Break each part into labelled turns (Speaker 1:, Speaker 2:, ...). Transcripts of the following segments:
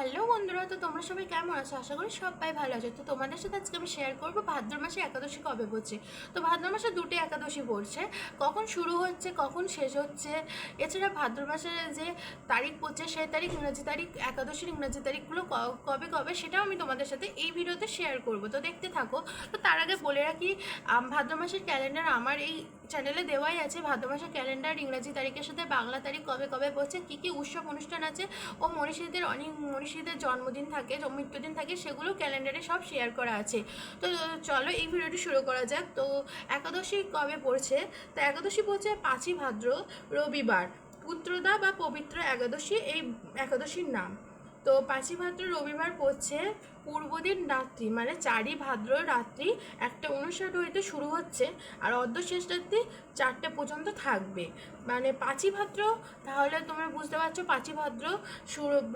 Speaker 1: Hello বন্ধুরা, তো তোমরা সবাই কেমন আছো? আশা করি সবাই ভালো আছো। তো তোমাদের সাথে আজকে আমি শেয়ার করবো ভাদ্র মাসে একাদশী কবে পড়ছে। তো ভাদ্র মাসে দুটি একাদশী পড়ছে, কখন শুরু হচ্ছে কখন শেষ হচ্ছে। এছাড়া ভাদ্র মাসের যে তারিখ পড়ছে সেই তারিখ, ইংরাজি তারিখ, একাদশীর ইংরাজি তারিখগুলো কবে কবে সেটাও আমি তোমাদের সাথে এই ভিডিওতে শেয়ার করবো। তো দেখতে থাকো। তো তার আগে বলে রাখি, ভাদ্র মাসের ক্যালেন্ডার আমার এই চ্যানেলে দেওয়াই আছে। ভাদ্র মাসের ক্যালেন্ডার ইংরাজি তারিখের সাথে বাংলা তারিখ কবে কবে পড়ছে, কী কী উৎসব অনুষ্ঠান আছে ও অনেক মনীষীদের জন্মদিন থাকে, মৃত্যুদিন থাকে, সেগুলো ক্যালেন্ডারে সব শেয়ার করা আছে। তো চলো এই ভিডিওটি শুরু করা যাক। তো একাদশী কবে পড়ছে? তো একাদশী পড়ছে 5ই ভাদ্র, রবিবার। পুত্রদা বা পবিত্র একাদশী এই একাদশীর নাম। তো 5ই ভাদ্র রবিবার পড়ছে পূর্বদিন রাত্রি, মানে 4ই ভাদ্র রাত্রি 1:59 হইতে শুরু হচ্ছে আর অর্ধশেষ রাত্রি 4টে পর্যন্ত থাকবে। মানে 5ই ভাদ্র, তাহলে তোমরা বুঝতে পারছো 5ই ভাদ্র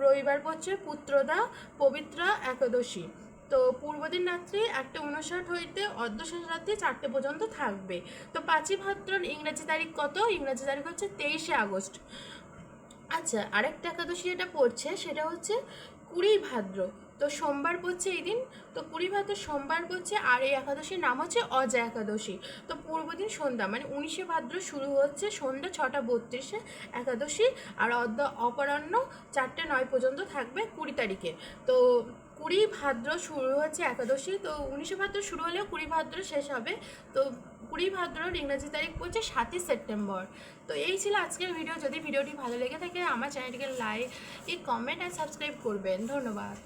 Speaker 1: রবিবার পড়ছে পুত্রদা পবিত্র একাদশী। তো পূর্বদিন রাত্রি 1:59 হইতে অর্ধশেষ রাত্রি 4টে পর্যন্ত থাকবে। তো 5ই ভাদ্রর ইংরেজি তারিখ কত? ইংরেজি তারিখ হচ্ছে 23শে আগস্ট। আচ্ছা, আরেকটা একাদশী যেটা পড়ছে সেটা হচ্ছে 20 ভাদ্র। তো সোমবার পড়ছে এই দিন। তো 20 ভাদ্র সোমবার পড়ছে, আর এই একাদশীর নাম হচ্ছে অজা একাদশী। তো পূর্বদিন সন্ধ্যা, মানে 19শে ভাদ্র শুরু হচ্ছে সন্ধ্যা 6:32 একাদশী, আর অপরাহ্ন 4:09 পর্যন্ত থাকবে 20 তারিখে। তো 20 ভাদ্র শুরু হচ্ছে একাদশী। তো 19শে ভাদ্র শুরু হলেও 20 ভাদ্র শেষ হবে। তো 20 ভাদ্রর ইংরেজি তারিখ পড়ছে 7ই সেপ্টেম্বর। তো এই ছিল আজকের ভিডিও। যদি ভিডিওটি ভালো লেগে থাকে আমার চ্যানেলটিকে লাইক, কমেন্ট আর সাবস্ক্রাইব করবেন। ধন্যবাদ।